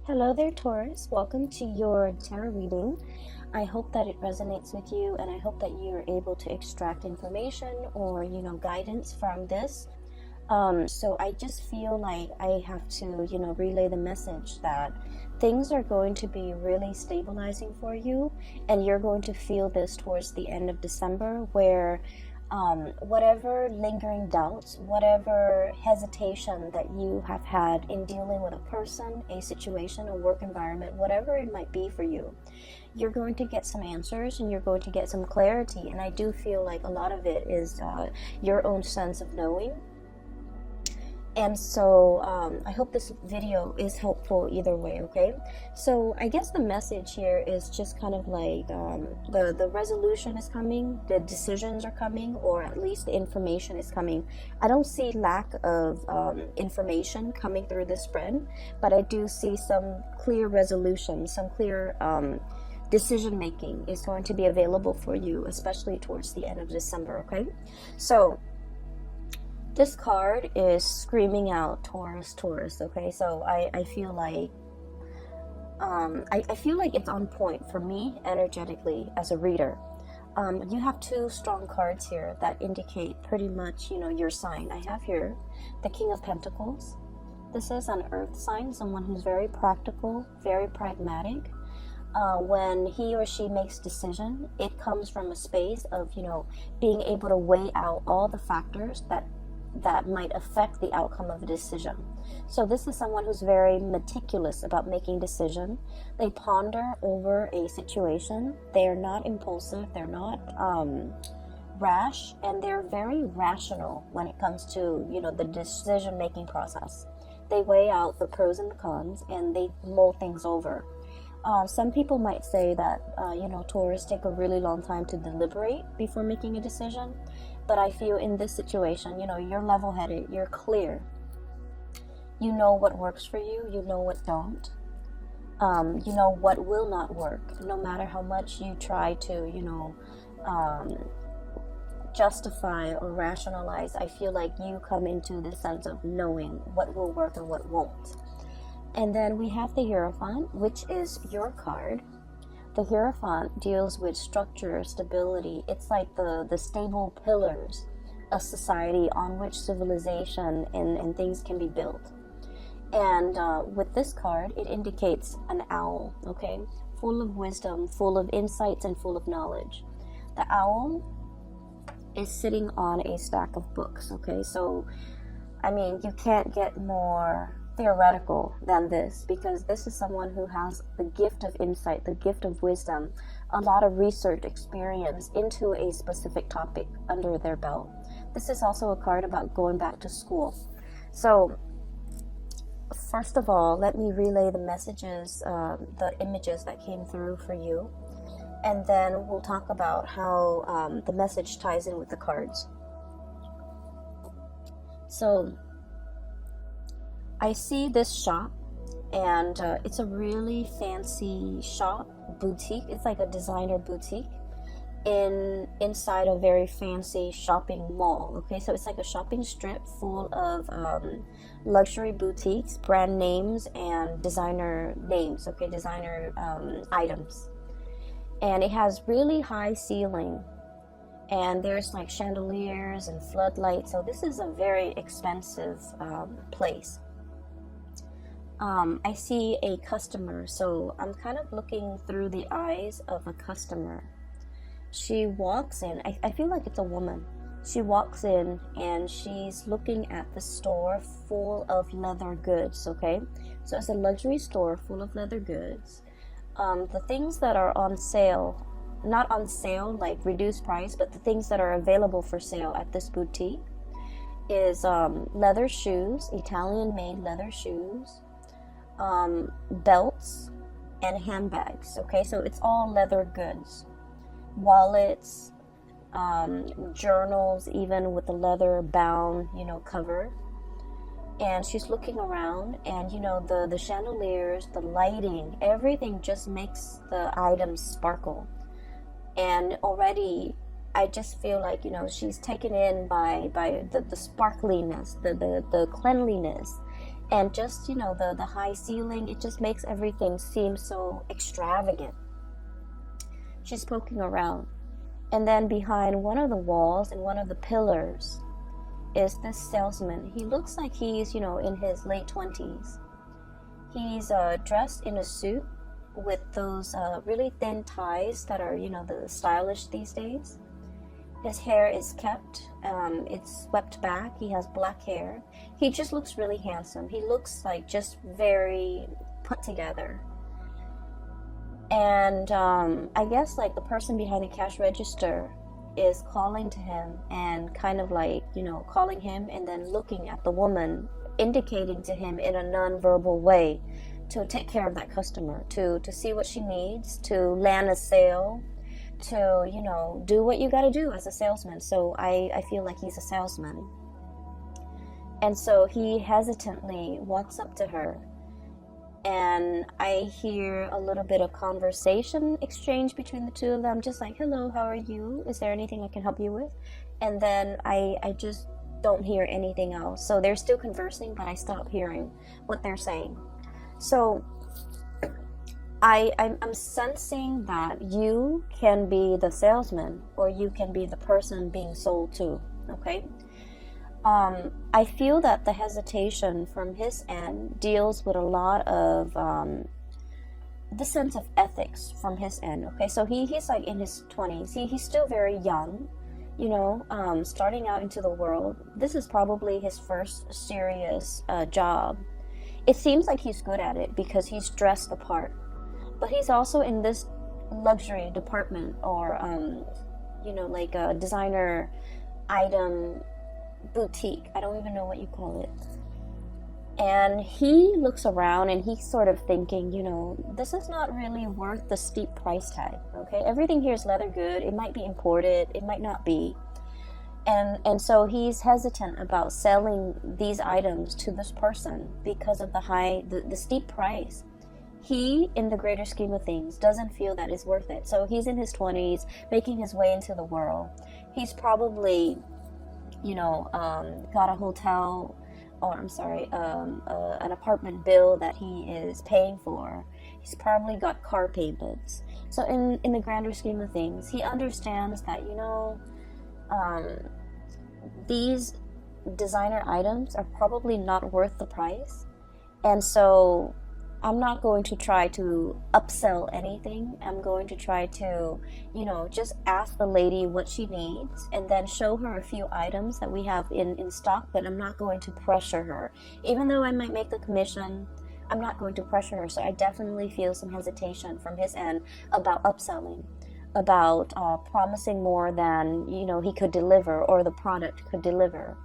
Hello there, Taurus. Welcome to your tarot reading. I hope that it resonates with you, and I hope that you're able to extract information or, guidance from this. So I just feel like I have to, relay the message that things are going to be really stabilizing for you, and you're going to feel this towards the end of December, where whatever lingering doubts, whatever hesitation that you have had in dealing with a person, a situation, a work environment, whatever it might be for you, you're going to get some answers and you're going to get some clarity. And I do feel like a lot of it is your own sense of knowing. And so I hope this video is helpful either way, okay? So I guess the message here is just kind of like the resolution is coming, the decisions are coming, or at least the information is coming. I don't see lack of information coming through this spread, but I do see some clear resolution, some clear decision making is going to be available for you, especially towards the end of December, okay? So this card is screaming out Taurus, Taurus, okay? So I feel like I feel like it's on point for me energetically as a reader. You have two strong cards here that indicate pretty much, your sign. I have here the King of Pentacles. This is an earth sign, someone who's very practical, very pragmatic. When he or she makes decision, it comes from a space of, being able to weigh out all the factors that might affect the outcome of a decision. So this is someone who's very meticulous about making decision. They ponder over a situation. They are not impulsive. They're not rash, and they're very rational when it comes to the decision making process. They weigh out the pros and the cons, and they mull things over. Some people might say that Taurus take a really long time to deliberate before making a decision. But I feel in this situation, you're level-headed, you're clear. You know what works for you, you know what don't. You know what will not work, no matter how much you try to, justify or rationalize. I feel like you come into the sense of knowing what will work and what won't. And then we have the Hierophant, which is your card. The Hierophant deals with structure, stability. It's like the stable pillars of society on which civilization and things can be built. And with this card, it indicates an owl, okay? Full of wisdom, full of insights, and full of knowledge. The owl is sitting on a stack of books, okay? So, I mean, you can't get more theoretical than this, because this is someone who has the gift of insight, the gift of wisdom, a lot of research experience into a specific topic under their belt. This is also a card about going back to school. So first of all, let me relay the messages, the images that came through for you, and then we'll talk about how the message ties in with the cards. So I see this shop, and it's a really fancy shop, boutique. It's like a designer boutique inside a very fancy shopping mall. Okay, so it's like a shopping strip full of luxury boutiques, brand names, and designer names. Okay, designer items, and it has really high ceiling, and there's like chandeliers and floodlights. So this is a very expensive place. I see a customer, so I'm kind of looking through the eyes of a customer. She walks in, I feel like it's a woman. She walks in and she's looking at the store full of leather goods, okay? So it's a luxury store full of leather goods. The things that are on sale, not on sale like reduced price, but the things that are available for sale at this boutique is leather shoes, Italian-made leather shoes, belts, and handbags. Okay, so it's all leather goods, wallets, journals, even with the leather bound cover. And she's looking around, and the chandeliers, the lighting, everything just makes the items sparkle. And already I just feel like she's taken in by the sparkliness, the cleanliness, And just, you know, the high ceiling, it just makes everything seem so extravagant. She's poking around. And then behind one of the walls and one of the pillars is this salesman. He looks like he's, you know, in his late 20s. He's dressed in a suit with those really thin ties that are, you know, the stylish these days. His hair is kept, it's swept back. He has black hair. He just looks really handsome. He looks like just very put together. And I guess like the person behind the cash register is calling to him and kind of like, you know, calling him and then looking at the woman, indicating to him in a non-verbal way to take care of that customer, to see what she needs, to land a sale, to, you know, do what you got to do as a salesman. So I feel like he's a salesman. And so he hesitantly walks up to her, and I hear a little bit of conversation exchange between the two of them, just like, hello, how are you? Is there anything I can help you with? And then I just don't hear anything else. So they're still conversing, but I stop hearing what they're saying. So I'm sensing that you can be the salesman, or you can be the person being sold to, okay? I feel that the hesitation from his end deals with a lot of the sense of ethics from his end, okay? So he's like in his 20s. He's still very young, you know, starting out into the world. This is probably his first serious job. It seems like he's good at it because he's dressed the part. But he's also in this luxury department, or, you know, like a designer item boutique. I don't even know what you call it. And he looks around and he's sort of thinking, you know, this is not really worth the steep price tag, okay? Everything here is leather good. It might be imported. It might not be. And so he's hesitant about selling these items to this person because of the steep price. He, in the greater scheme of things, doesn't feel that it's worth it. So he's in his 20s, making his way into the world. He's probably, you know, got a hotel, or I'm sorry, an apartment bill that he is paying for. He's probably got car payments. So in the grander scheme of things, he understands that, you know, these designer items are probably not worth the price. And so I'm not going to try to upsell anything. I'm going to try to, you know, just ask the lady what she needs and then show her a few items that we have in stock, but I'm not going to pressure her. Even though I might make the commission, I'm not going to pressure her. So I definitely feel some hesitation from his end about upselling, about promising more than, you know, he could deliver or the product could deliver.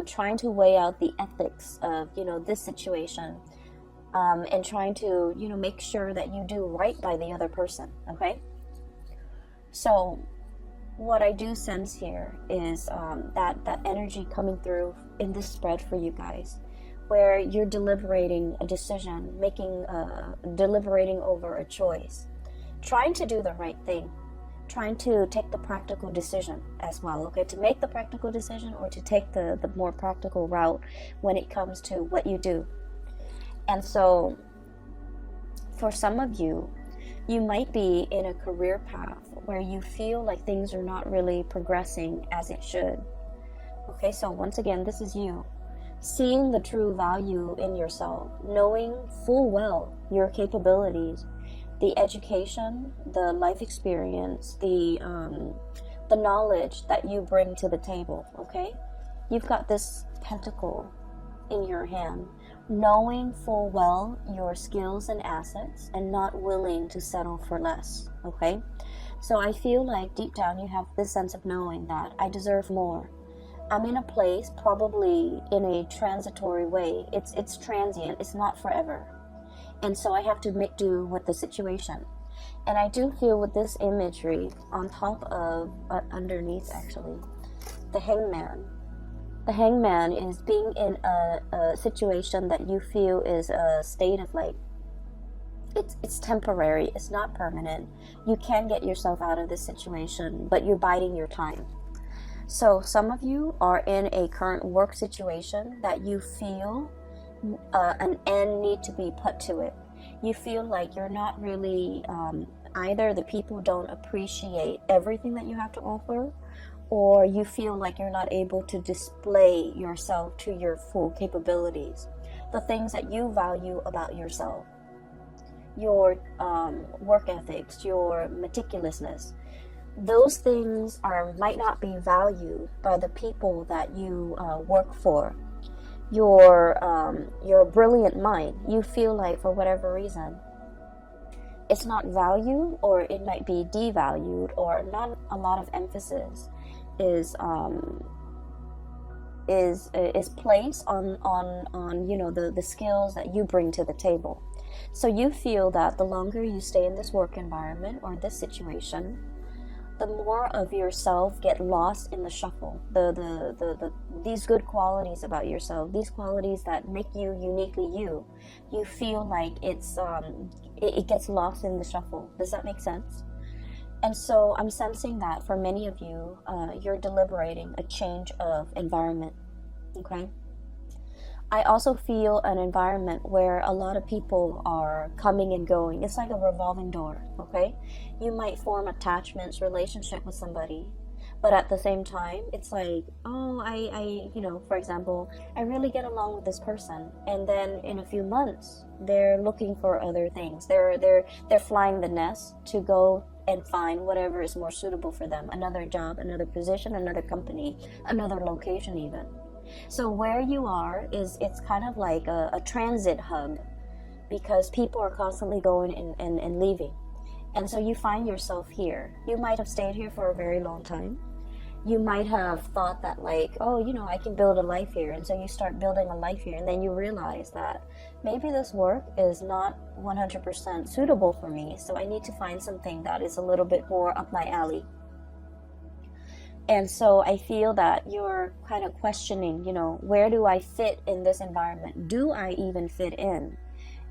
Trying to weigh out the ethics of, you know, this situation. And trying to, you know, make sure that you do right by the other person, okay? So what I do sense here is that energy coming through in this spread for you guys, where you're deliberating a decision, deliberating over a choice, trying to do the right thing, trying to take the practical decision as well, okay? To make the practical decision, or to take the more practical route when it comes to what you do. And so for some of you, you might be in a career path where you feel like things are not really progressing as it should. Okay, so once again, this is you. Seeing the true value in yourself, knowing full well your capabilities, the education, the life experience, the knowledge that you bring to the table, okay? You've got this pentacle in your hand, knowing full well your skills and assets and not willing to settle for less, okay? So I feel like deep down you have this sense of knowing that I deserve more. I'm in a place, probably in a transitory way. It's transient, it's not forever. And so I have to make do with the situation. And I do feel with this imagery on top of, underneath actually, the hangman. The hangman is being in a situation that you feel is a state of like, it's temporary, it's not permanent. You can get yourself out of this situation, but you're biding your time. So some of you are in a current work situation that you feel an end need to be put to it. You feel like you're not really, either the people don't appreciate everything that you have to offer, or you feel like you're not able to display yourself to your full capabilities. The things that you value about yourself, your work ethics, your meticulousness, those things might not be valued by the people that you work for. Your brilliant mind, you feel like for whatever reason it's not valued, or it might be devalued, or not a lot of emphasis is placed on you know, the skills that you bring to the table. So you feel that the longer you stay in this work environment or this situation, the more of yourself get lost in the shuffle. These good qualities about yourself, these qualities that make you uniquely you, you feel like it gets lost in the shuffle. Does that make sense? And so I'm sensing that for many of you, you're deliberating a change of environment. Okay. I also feel an environment where a lot of people are coming and going. It's like a revolving door, okay? You might form attachments, relationship with somebody, but at the same time, it's like, oh, I you know, for example, I really get along with this person, and then in a few months, they're looking for other things. They're flying the nest to go and find whatever is more suitable for them. Another job, another position, another company, another location even. So where you are it's kind of like a transit hub, because people are constantly going and leaving. And so you find yourself here. You might have stayed here for a very long time. You might have thought that, like, oh, you know, I can build a life here. And so you start building a life here, and then you realize that maybe this work is not 100% suitable for me. So I need to find something that is a little bit more up my alley. And so I feel that you're kind of questioning, you know, where do I fit in this environment? Do I even fit in?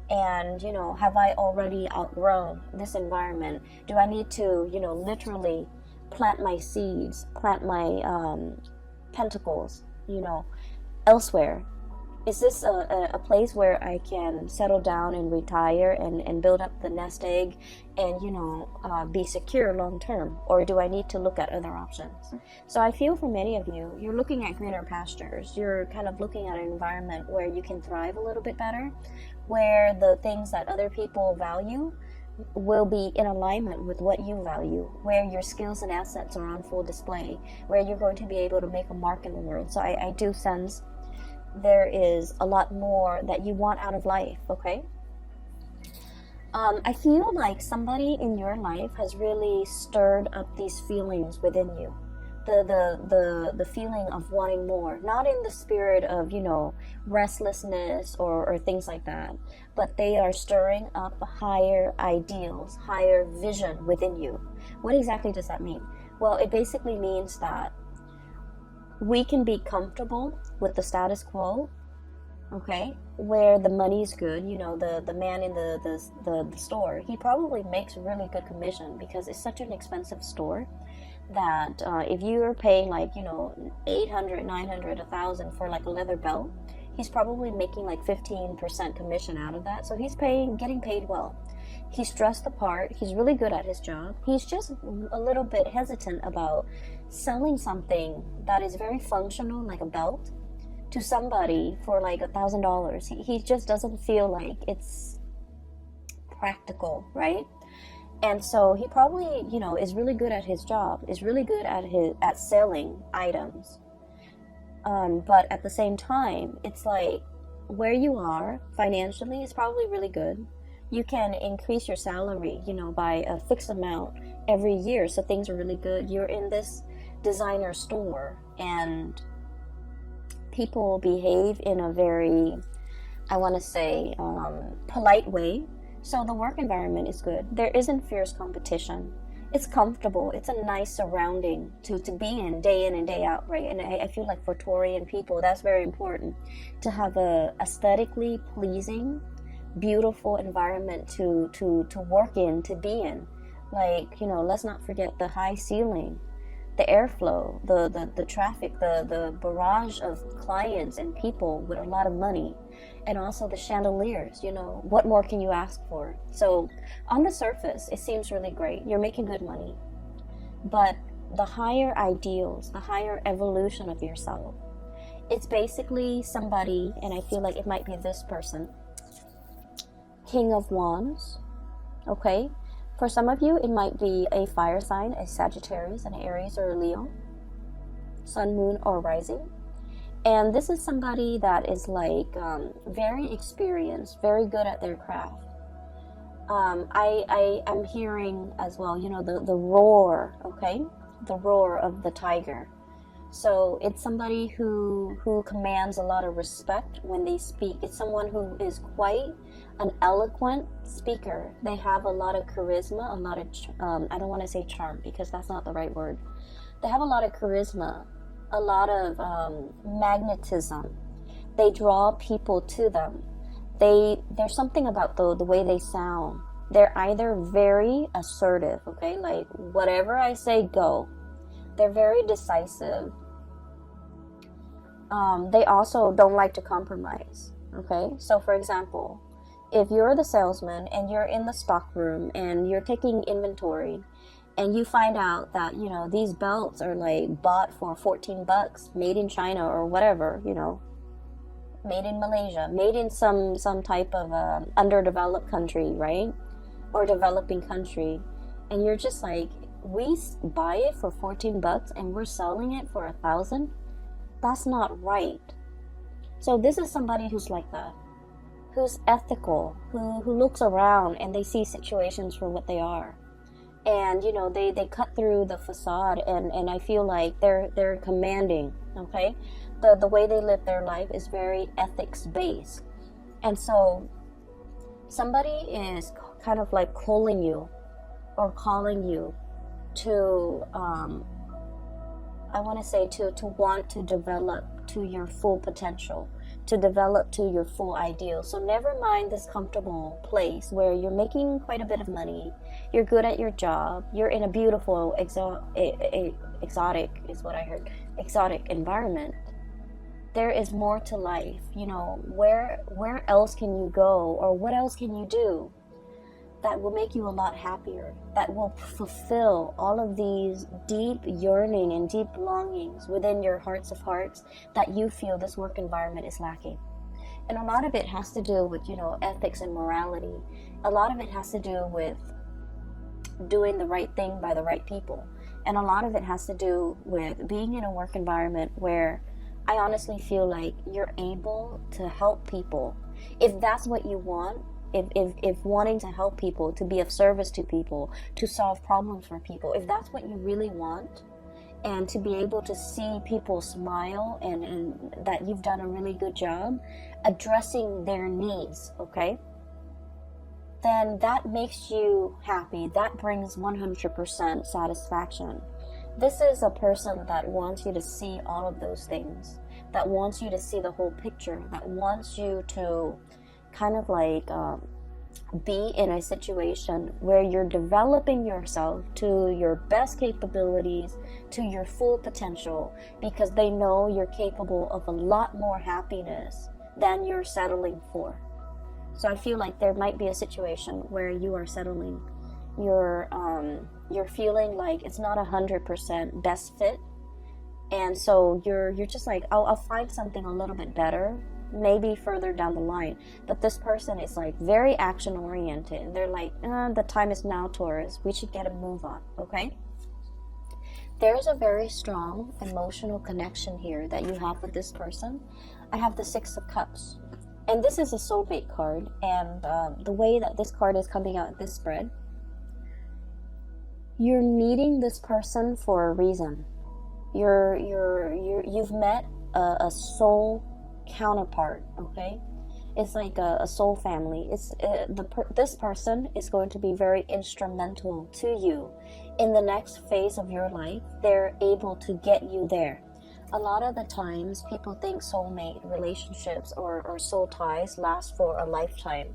And, you know, have I already outgrown this environment? Do I need to, you know, literally plant my seeds, plant my pentacles, you know, elsewhere? Is this a place where I can settle down and retire and build up the nest egg and, you know, be secure long term? Or do I need to look at other options? So I feel for many of you, you're looking at greener pastures. You're kind of looking at an environment where you can thrive a little bit better, where the things that other people value will be in alignment with what you value, where your skills and assets are on full display, where you're going to be able to make a mark in the world. So I do sense there is a lot more that you want out of life, okay? I feel like somebody in your life has really stirred up these feelings within you. The feeling of wanting more, not in the spirit of, you know, restlessness or things like that, but they are stirring up higher ideals, higher vision within you. What exactly does that mean? Well, it basically means that we can be comfortable with the status quo, okay, where the money's good. You know, the man in the store, he probably makes really good commission because it's such an expensive store that if you're paying, like, you know, 800, 900, 1,000 for like a leather belt, he's probably making like 15% commission out of that. So he's getting paid well. He's dressed the part. He's really good at his job. He's just a little bit hesitant about selling something that is very functional, like a belt, to somebody for like $1,000. He just doesn't feel like it's practical, right? And so he probably, you know, is really good at his job, is really good at selling items. But at the same time, it's like where you are financially is probably really good. You can increase your salary, you know, by a fixed amount every year. So things are really good. You're in this designer store and people behave in a very, I want to say, polite way. So the work environment is good. There isn't fierce competition. It's comfortable. It's a nice surrounding to be in and day out, right? And I feel like for Taurian people, that's very important, to have a aesthetically pleasing, beautiful environment to work in, to be in. Like, you know, let's not forget the high ceiling, the airflow, the traffic, the barrage of clients and people with a lot of money, and also the chandeliers. You know, what more can you ask for? So on the surface, it seems really great. You're making good money. But the higher ideals, the higher evolution of yourself, it's basically somebody, and I feel like it might be this person, King of Wands, okay? For some of you, it might be a fire sign, a Sagittarius, an Aries, or a Leo, sun, moon, or rising. And this is somebody that is like very experienced, very good at their craft. I am hearing as well, you know, the roar, okay? The roar of the tiger. So it's somebody who commands a lot of respect when they speak. It's someone who is quite an eloquent speaker. They have a lot of charisma, a lot of, I don't want to say charm because that's not the right word. They have a lot of charisma, a lot of magnetism. They draw people to them. There's something about the way they sound. They're either very assertive, okay? Like, whatever I say, go. They're very decisive. They also don't like to compromise, okay? So, for example, if you're the salesman and you're in the stock room and you're taking inventory and you find out that, you know, these belts are like bought for 14 bucks, made in China or whatever, you know, made in Malaysia, made in some type of underdeveloped country, right? Or developing country, and you're just like, we buy it for 14 bucks and we're selling it for 1,000. That's not right. So this is somebody who's like that, who's ethical, who looks around and they see situations for what they are, and you know, they cut through the facade, and I feel like they're commanding, okay? The way they live their life is very ethics based. And so somebody is kind of like calling you or calling you to I want to say to want to develop to your full potential, to develop to your full ideal. So never mind this comfortable place where you're making quite a bit of money, you're good at your job, you're in a beautiful exotic is what I heard, exotic environment. There is more to life. You know, where else can you go, or what else can you do that will make you a lot happier, that will fulfill all of these deep yearning and deep longings within your hearts of hearts that you feel this work environment is lacking. And a lot of it has to do with, you know, ethics and morality. A lot of it has to do with doing the right thing by the right people. And a lot of it has to do with being in a work environment where I honestly feel like you're able to help people. If that's what you want, if wanting to help people, to be of service to people, to solve problems for people, if that's what you really want, and to be able to see people smile and that you've done a really good job addressing their needs, okay, then that makes you happy. That brings 100% satisfaction. This is a person that wants you to see all of those things, that wants you to see the whole picture, that wants you to kind of like be in a situation where you're developing yourself to your best capabilities, to your full potential, because they know you're capable of a lot more happiness than you're settling for. So I feel like there might be a situation where you are settling, you're feeling like it's not 100% best fit, and so you're just like, I'll find something a little bit better maybe further down the line. But this person is like very action oriented. They're like, the time is now, Taurus, we should get a move on, okay? There's a very strong emotional connection here that you have with this person. I have the Six of Cups, and this is a soulmate card, and the way that this card is coming out in this spread, you're meeting this person for a reason. You've met a soul counterpart, okay? It's like a soul family. It's this person is going to be very instrumental to you in the next phase of your life. They're able to get you there. A lot of the times people think soulmate relationships or soul ties last for a lifetime,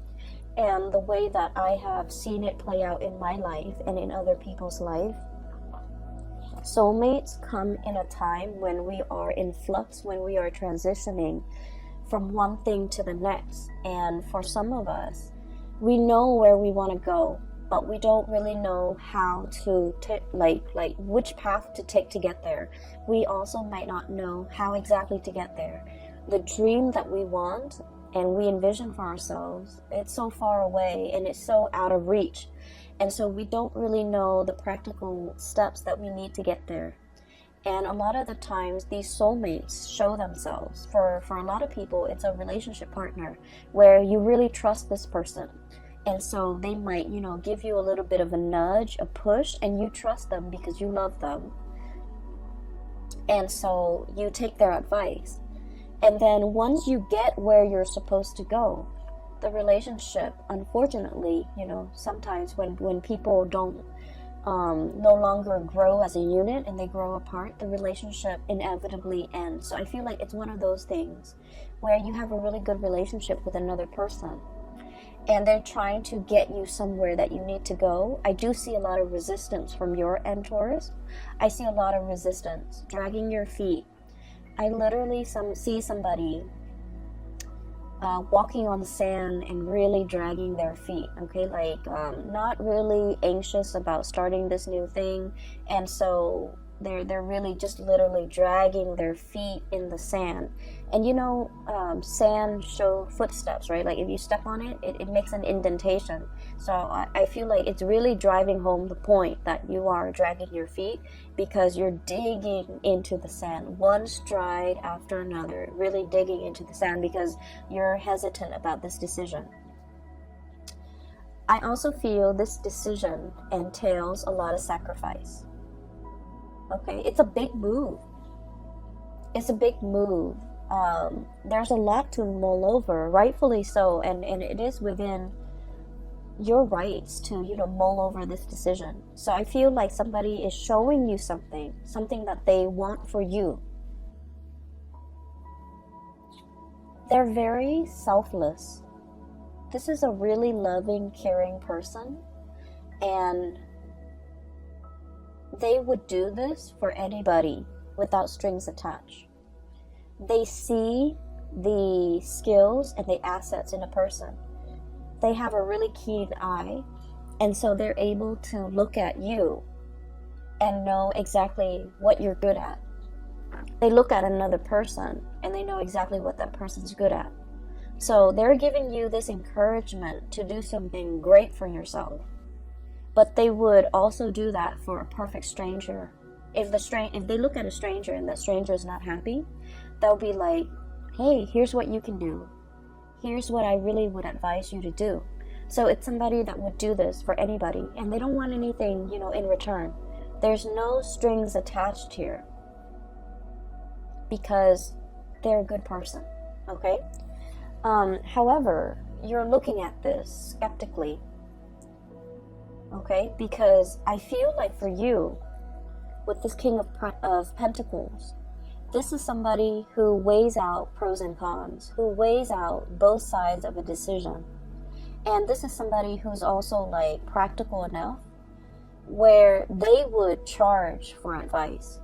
and the way that I have seen it play out in my life and in other people's life, Soulmates come in a time when we are in flux, when we are transitioning from one thing to the next. And for some of us, we know where we want to go, but we don't really know how to like which path to take to get there. We also might not know how exactly to get there. The dream that we want and we envision for ourselves, it's so far away and it's so out of reach. And so we don't really know the practical steps that we need to get there. And a lot of the times, these soulmates show themselves. For a lot of people, it's a relationship partner where you really trust this person. And so they might, give you a little bit of a nudge, a push, and you trust them because you love them. And so you take their advice. And then once you get where you're supposed to go, the relationship, unfortunately, sometimes when people don't no longer grow as a unit and they grow apart, the relationship inevitably ends. So I feel like it's one of those things where you have a really good relationship with another person and they're trying to get you somewhere that you need to go. I do see a lot of resistance from your end, Taurus. I see a lot of resistance, dragging your feet. I literally see somebody walking on the sand and really dragging their feet, okay, not really anxious about starting this new thing, and so they're really just literally dragging their feet in the sand. And sand show footsteps, right? Like if you step on it, it makes an indentation. So I feel like it's really driving home the point that you are dragging your feet because you're digging into the sand, one stride after another, really digging into the sand because you're hesitant about this decision. I also feel this decision entails a lot of sacrifice. Okay, it's a big move. It's a big move. There's a lot to mull over, rightfully so, and it is within your rights to, mull over this decision. So I feel like somebody is showing you something that they want for you. They're very selfless. This is a really loving, caring person, and they would do this for anybody without strings attached. They see the skills and the assets in a person. They have a really keen eye, and so they're able to look at you and know exactly what you're good at. They look at another person and they know exactly what that person's good at. So they're giving you this encouragement to do something great for yourself. But they would also do that for a perfect stranger. If they look at a stranger and that stranger is not happy, they'll be like, hey, here's what you can do. Here's what I really would advise you to do. So it's somebody that would do this for anybody, and they don't want anything, in return. There's no strings attached here because they're a good person, okay? However, you're looking at this skeptically. Okay, because I feel like for you, with this King of Pentacles, this is somebody who weighs out pros and cons, who weighs out both sides of a decision. And this is somebody who's also practical enough where they would charge for advice.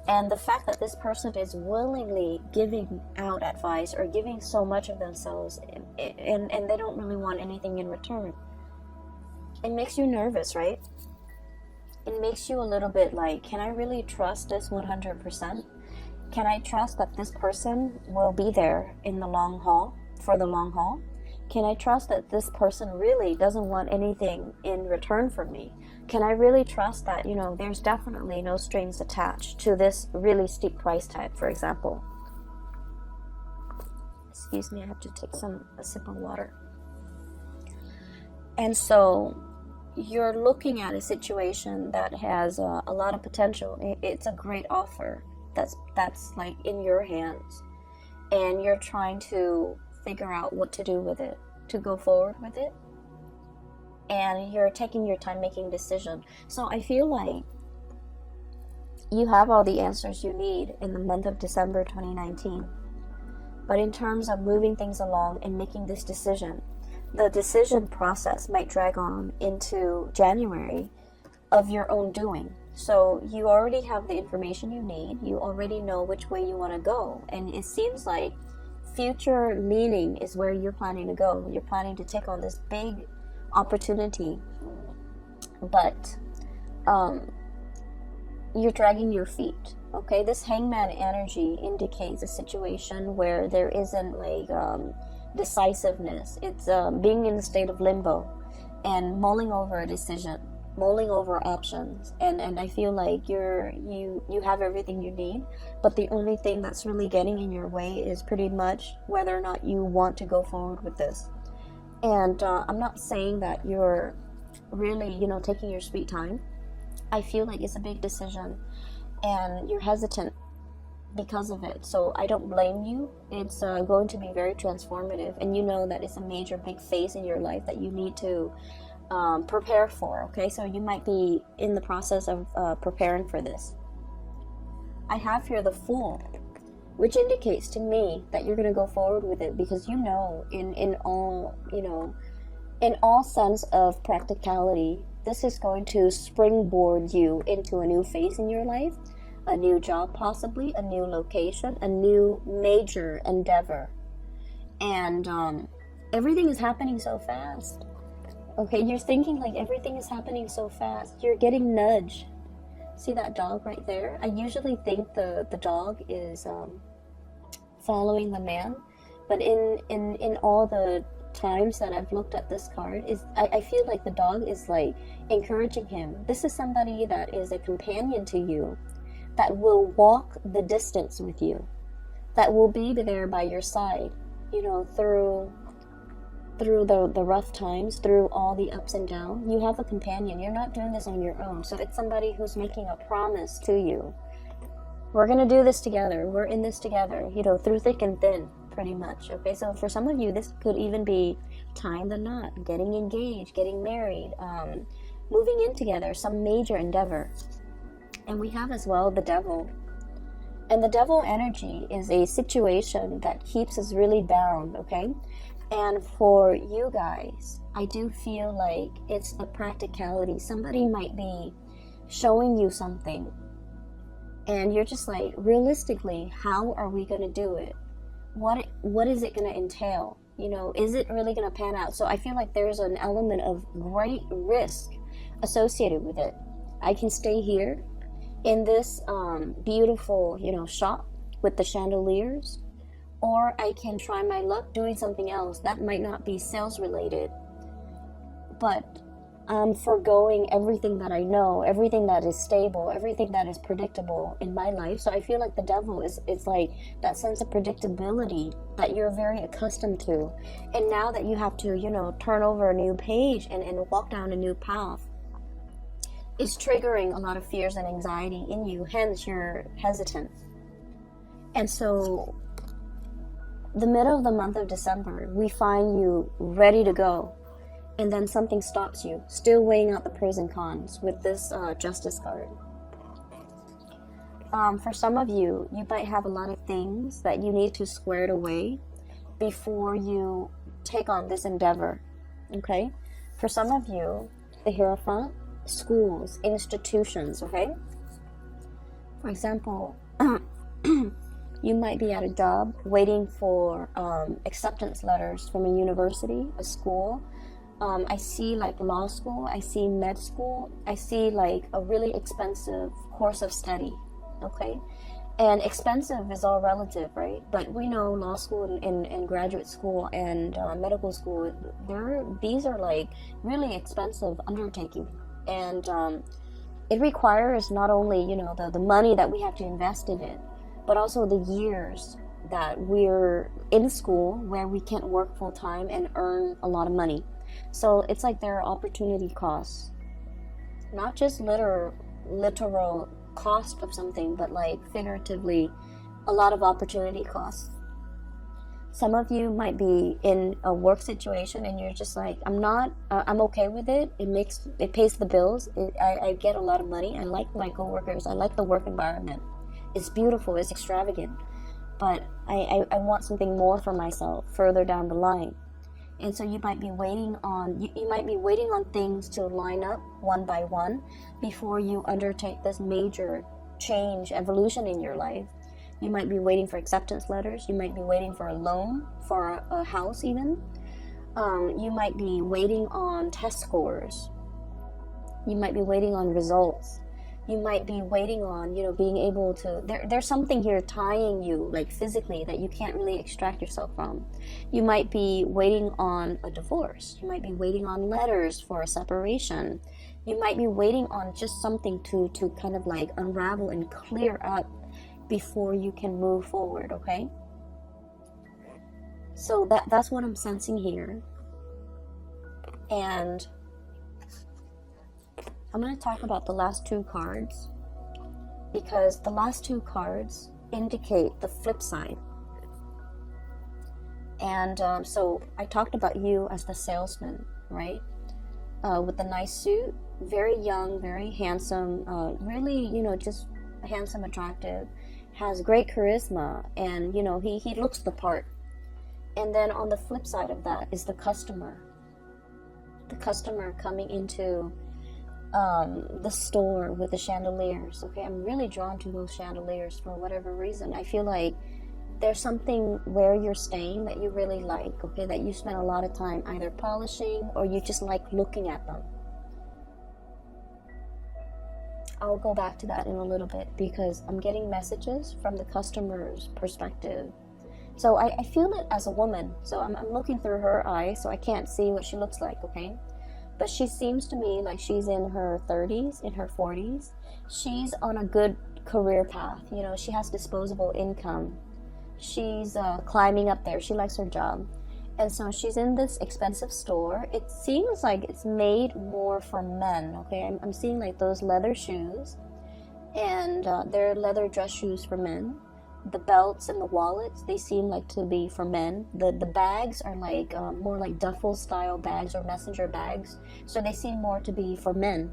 And the fact that this person is willingly giving out advice or giving so much of themselves and they don't really want anything in return, it makes you nervous, right? It makes you a little bit like, can I really trust this 100%? Can I trust that this person will be there in the long haul, for the long haul? Can I trust that this person really doesn't want anything in return from me? Can I really trust that, there's definitely no strings attached to this really steep price tag, for example? Excuse me, I have to take a sip of water. And so you're looking at a situation that has a lot of potential. It's a great offer that's in your hands, and you're trying to figure out what to do with it, to go forward with it, and you're taking your time making a decision. So I feel like you have all the answers you need in the month of December 2019, but in terms of moving things along and making this decision, the decision process might drag on into January of your own doing. So you already have the information you need. You already know which way you want to go. And it seems like future meaning is where you're planning to go. You're planning to take on this big opportunity. But you're dragging your feet. Okay, this hangman energy indicates a situation where there isn't like decisiveness. It's being in a state of limbo and mulling over a decision, mulling over options, and I feel like you have everything you need, but the only thing that's really getting in your way is pretty much whether or not you want to go forward with this. And I'm not saying that you're really, taking your sweet time. I feel like it's a big decision and you're hesitant because of it. So I don't blame you. It's going to be very transformative, and you know that it's a major big phase in your life that you need to prepare for. Okay, so you might be in the process of preparing for this. I have here the Fool, which indicates to me that you're going to go forward with it, because in all sense of practicality, this is going to springboard you into a new phase in your life, a new job, possibly a new location, a new major endeavor. And everything is happening so fast. Okay, you're thinking like everything is happening so fast. You're getting nudged. See that dog right there? I usually think the dog is following the man, but in all the times that I've looked at this card, I feel like the dog is like encouraging him. This is somebody that is a companion to you, that will walk the distance with you, that will be there by your side, through the rough times, through all the ups and downs. You have a companion. You're not doing this on your own. So it's somebody who's making a promise to you. We're gonna do this together. We're in this together, through thick and thin, pretty much. Okay, so for some of you, this could even be tying the knot, getting engaged, getting married, moving in together, some major endeavor. And we have as well the Devil. And the Devil energy is a situation that keeps us really bound, okay? And for you guys, I do feel like it's the practicality. Somebody might be showing you something, and you're just like, realistically, how are we going to do it? What is it going to entail? Is it really going to pan out? So I feel like there's an element of great risk associated with it. I can stay here in this beautiful, shop with the chandeliers, or I can try my luck doing something else that might not be sales related, but I'm foregoing everything that I know, everything that is stable, everything that is predictable in my life. So I feel like the Devil is like that sense of predictability that you're very accustomed to, and now that you have to turn over a new page and walk down a new path, is triggering a lot of fears and anxiety in you, hence you're hesitant. And so the middle of the month of December, we find you ready to go, and then something stops you, still weighing out the pros and cons with this Justice card. For some of you, you might have a lot of things that you need to square it away before you take on this endeavor, okay? For some of you, the Hierophant, schools, institutions, okay? For example, you might be at a job waiting for acceptance letters from a university, a school. I see like law school, I see med school, I see like a really expensive course of study, okay? And expensive is all relative, right? But we know law school and graduate school and medical school, these are like really expensive undertaking. And it requires not only, the money that we have to invest in it, but also the years that we're in school where we can't work full time and earn a lot of money. So it's like there are opportunity costs, not just literal cost of something, but like figuratively a lot of opportunity costs. Some of you might be in a work situation and you're just like, I'm okay with it. It pays the bills. I get a lot of money. I like my coworkers. I like the work environment. It's beautiful. It's extravagant. But I want something more for myself further down the line. And so you might be waiting on you might be waiting on things to line up one by one before you undertake this major change, evolution in your life. You might be waiting for acceptance letters. You might be waiting for a loan for a house even. You might be waiting on test scores. You might be waiting on results. You might be waiting on, being able to, there's something here tying you, like physically, that you can't really extract yourself from. You might be waiting on a divorce. You might be waiting on letters for a separation. You might be waiting on just something to kind of like unravel and clear up before you can move forward, okay? So that's what I'm sensing here. And I'm going to talk about the last two cards, because the last two cards indicate the flip side. And so I talked about you as the salesman, right? With the nice suit, very young, very handsome, really, just handsome, attractive, has great charisma, and, he looks the part. And then on the flip side of that is the customer. The customer coming into the store with the chandeliers. Okay, I'm really drawn to those chandeliers for whatever reason. I feel like there's something where you're staying that you really like, okay, that you spend a lot of time either polishing or you just like looking at them. I'll go back to that in a little bit because I'm getting messages from the customer's perspective. So I feel it as a woman. So I'm looking through her eyes, so I can't see what she looks like, okay? But she seems to me like she's in her 30s, in her 40s. She's on a good career path. She has disposable income. She's climbing up there. She likes her job. And so she's in this expensive store. It seems like it's made more for men, okay? I'm seeing like those leather shoes. And they're leather dress shoes for men. The belts and the wallets, they seem like to be for men. The bags are like more like duffel style bags or messenger bags, so they seem more to be for men.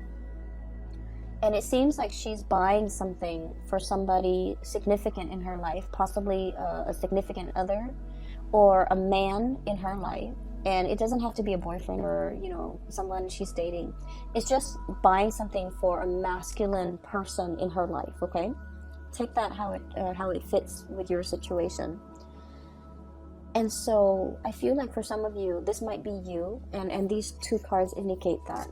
And it seems like she's buying something for somebody significant in her life, possibly a significant other or a man in her life. And it doesn't have to be a boyfriend or someone she's dating. It's just buying something for a masculine person in her life, okay? Take that how it fits with your situation. And so I feel like for some of you, this might be you, and these two cards indicate that.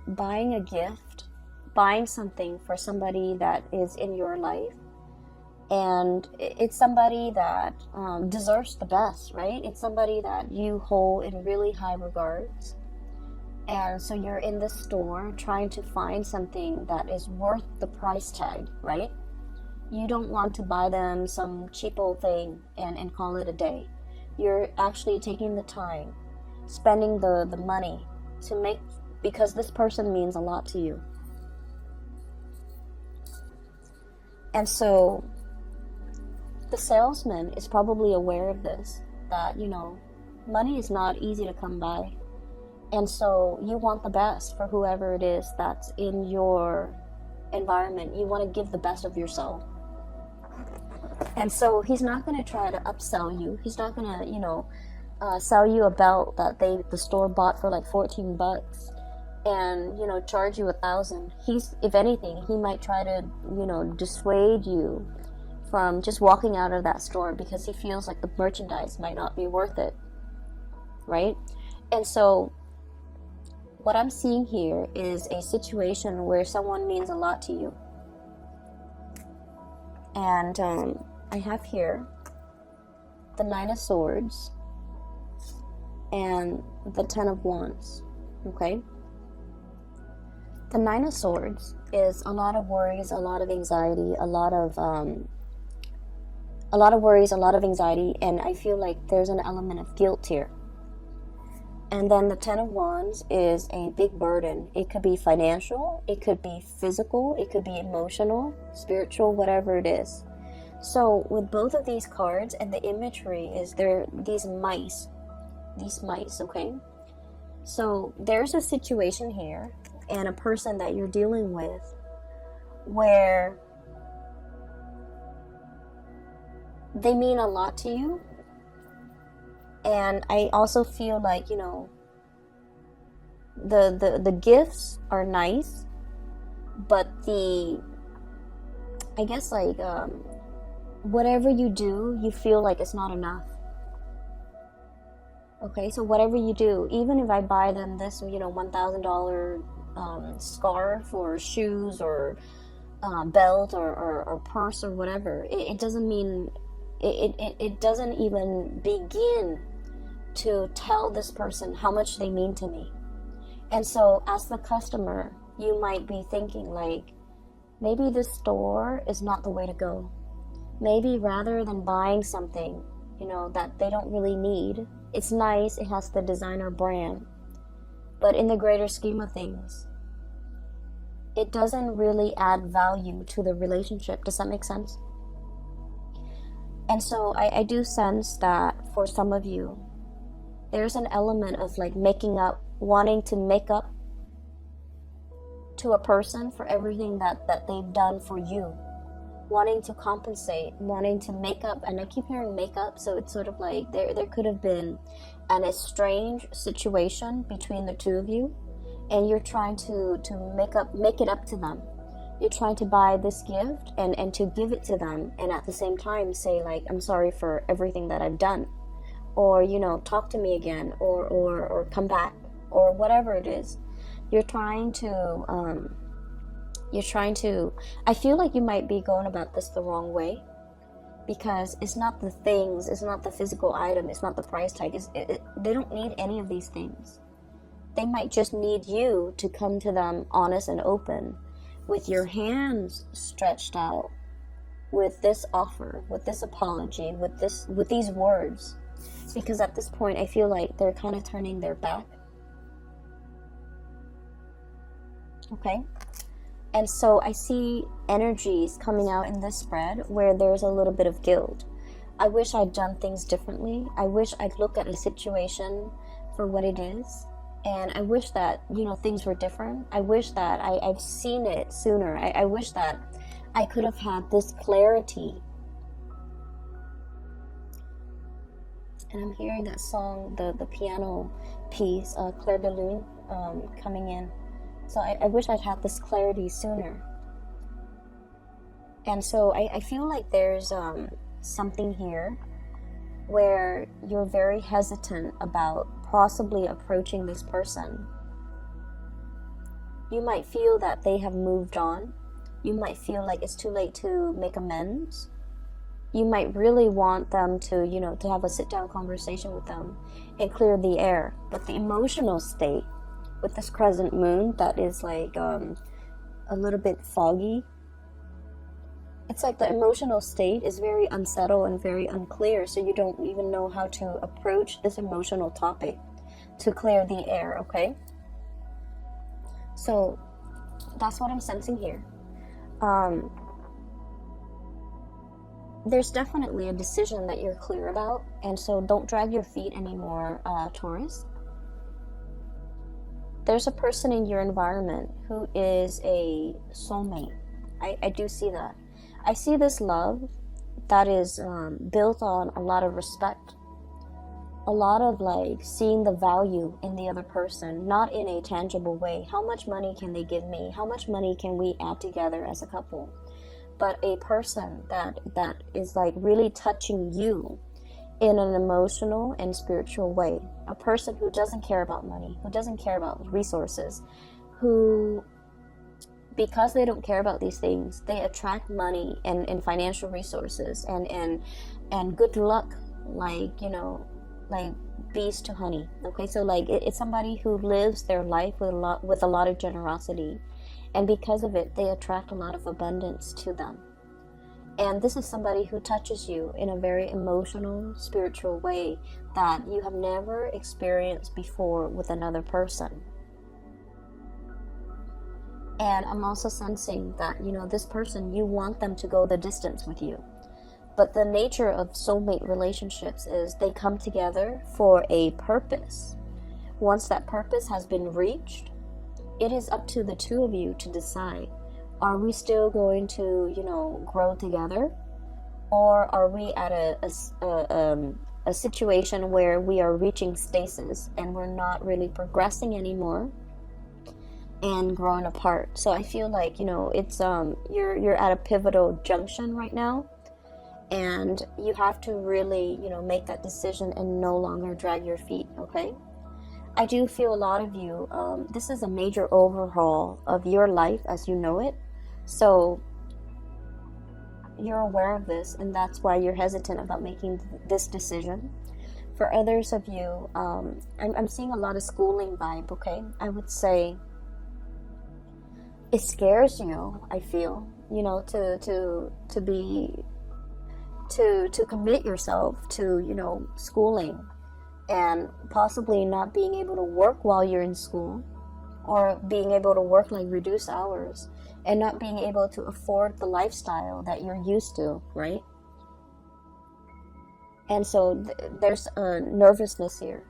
Buying a gift, buying something for somebody that is in your life, and it's somebody that deserves the best, right? It's somebody that you hold in really high regards. And so you're in the store trying to find something that is worth the price tag, right? You don't want to buy them some cheap old thing and call it a day. You're actually taking the time, spending the money to make, because this person means a lot to you. And so the salesman is probably aware of this, that, money is not easy to come by. And so you want the best for whoever it is that's in your environment. You want to give the best of yourself. And so he's not going to try to upsell you. He's not going to, sell you a belt that the store bought for like $14 and, charge you $1,000. If anything, he might try to, dissuade you from just walking out of that store because he feels like the merchandise might not be worth it. Right? And so what I'm seeing here is a situation where someone means a lot to you. And I have here the 9 of Swords and the 10 of Wands, okay? The 9 of Swords is a lot of worries, a lot of anxiety, a lot of worries, a lot of anxiety, and I feel like there's an element of guilt here. And then the 10 of Wands is a big burden. It could be financial, it could be physical, it could be emotional, spiritual, whatever it is. So with both of these cards, and the imagery is there, these mice, okay? So there's a situation here and a person that you're dealing with where they mean a lot to you, And I also feel like, you know, the gifts are nice, but I guess like whatever you do, you feel like it's not enough. Okay, so whatever you do, even if I buy them this, you know, $1,000 scarf or shoes or belt or purse or whatever, it doesn't mean, it doesn't even begin to tell this person how much they mean to me. And so as the customer, you might be thinking like, maybe this store is not the way to go. Maybe rather than buying something, you know, that they don't really need, it's nice, it has the designer brand, but in the greater scheme of things, it doesn't really add value to the relationship. Does that make sense? And so I do sense that for some of you, there's an element of like making up, wanting to make up to a person for everything that they've done for you, wanting to compensate, wanting to make up. And I keep hearing make up, so it's sort of like there could have been an estranged situation between the two of you, and you're trying to make it up to them. You're trying to buy this gift and to give it to them, and at the same time say like, I'm sorry for everything that I've done, or, you know, talk to me again, or come back, or whatever it is. You're trying to I feel like you might be going about this the wrong way, because it's not the things, it's not the physical item, it's not the price tag, they don't need any of these things. They might just need you to come to them honest and open, with your hands stretched out, with this offer, with this apology, with these words. Because at this point, I feel like they're kind of turning their back. Okay? And so I see energies coming out in this spread where there's a little bit of guilt. I wish I'd done things differently. I wish I'd looked at a situation for what it is. And I wish that, you know, things were different. I wish that I've seen it sooner. I wish that I could have had this clarity. And I'm hearing that song, the piano piece, Clair de Lune, coming in. So I wish I'd had this clarity sooner. And so I feel like there's something here where you're very hesitant about possibly approaching this person. You might feel that they have moved on. You might feel like it's too late to make amends. You might really want them to, you know, to have a sit-down conversation with them and clear the air. But the emotional state with this crescent moon that is like a little bit foggy, it's like the emotional state is very unsettled and very unclear, so you don't even know how to approach this emotional topic to clear the air, okay? So that's what I'm sensing here. There's definitely a decision that you're clear about, and so don't drag your feet anymore, Taurus. There's a person in your environment who is a soulmate. I do see that. I see this love that is built on a lot of respect, a lot of like seeing the value in the other person, not in a tangible way. How much money can they give me? How much money can we add together as a couple? But a person that is like really touching you in an emotional and spiritual way. A person who doesn't care about money, who doesn't care about resources, who, because they don't care about these things, they attract money and financial resources and good luck, like, you know, like bees to honey. Okay, so like it's somebody who lives their life with a lot of generosity, and because of it, they attract a lot of abundance to them. And this is somebody who touches you in a very emotional, spiritual way that you have never experienced before with another person. And I'm also sensing that, you know, this person, you want them to go the distance with you. But the nature of soulmate relationships is they come together for a purpose. Once that purpose has been reached, it is up to the two of you to decide. Are we still going to, you know, grow together? Or are we at a situation where we are reaching stasis and we're not really progressing anymore and growing apart. So I feel like, you know, it's you're at a pivotal junction right now, and you have to really, you know, make that decision and no longer drag your feet. Okay, I do feel a lot of you, this is a major overhaul of your life as you know it. So you're aware of this, and that's why you're hesitant about making this decision. For others of you, I'm seeing a lot of schooling vibe. Okay, I would say it scares you. I feel, you know, to commit yourself to, you know, schooling, and possibly not being able to work while you're in school, or being able to work like reduced hours, and not being able to afford the lifestyle that you're used to, right? And so there's a nervousness here,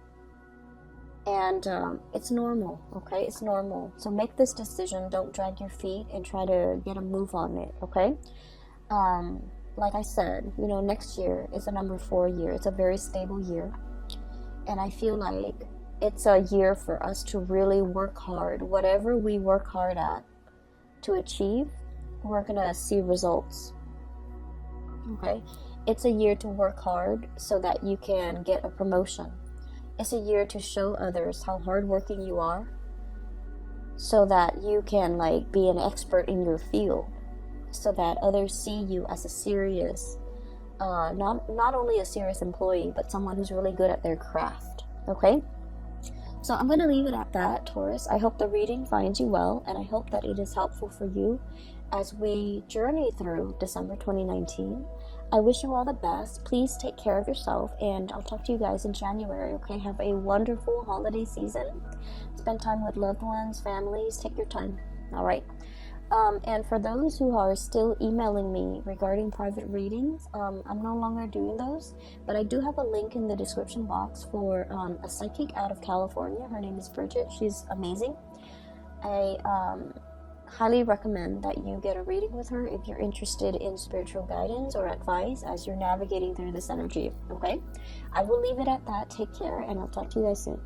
and it's normal. Okay, it's normal. So make this decision, don't drag your feet, and try to get a move on it. Okay, like I said, you know, next year is a number 4 year. It's a very stable year, and I feel like it's a year for us to really work hard. Whatever we work hard at to achieve, we're gonna see results. Okay, it's a year to work hard so that you can get a promotion. It's a year to show others how hardworking you are, so that you can like be an expert in your field, so that others see you as a serious, not only a serious employee, but someone who's really good at their craft. Okay, so I'm going to leave it at that, Taurus. I hope the reading finds you well, and I hope that it is helpful for you as we journey through December 2019. I wish you all the best. Please take care of yourself, and I'll talk to you guys in January. Okay, have a wonderful holiday season. Spend time with loved ones, families. Take your time. All right. And for those who are still emailing me regarding private readings, I'm no longer doing those, but I do have a link in the description box for a psychic out of California. Her name is Bridget. She's amazing. I highly recommend that you get a reading with her if you're interested in spiritual guidance or advice as you're navigating through this energy. Okay, I will leave it at that. Take care, and I'll talk to you guys soon.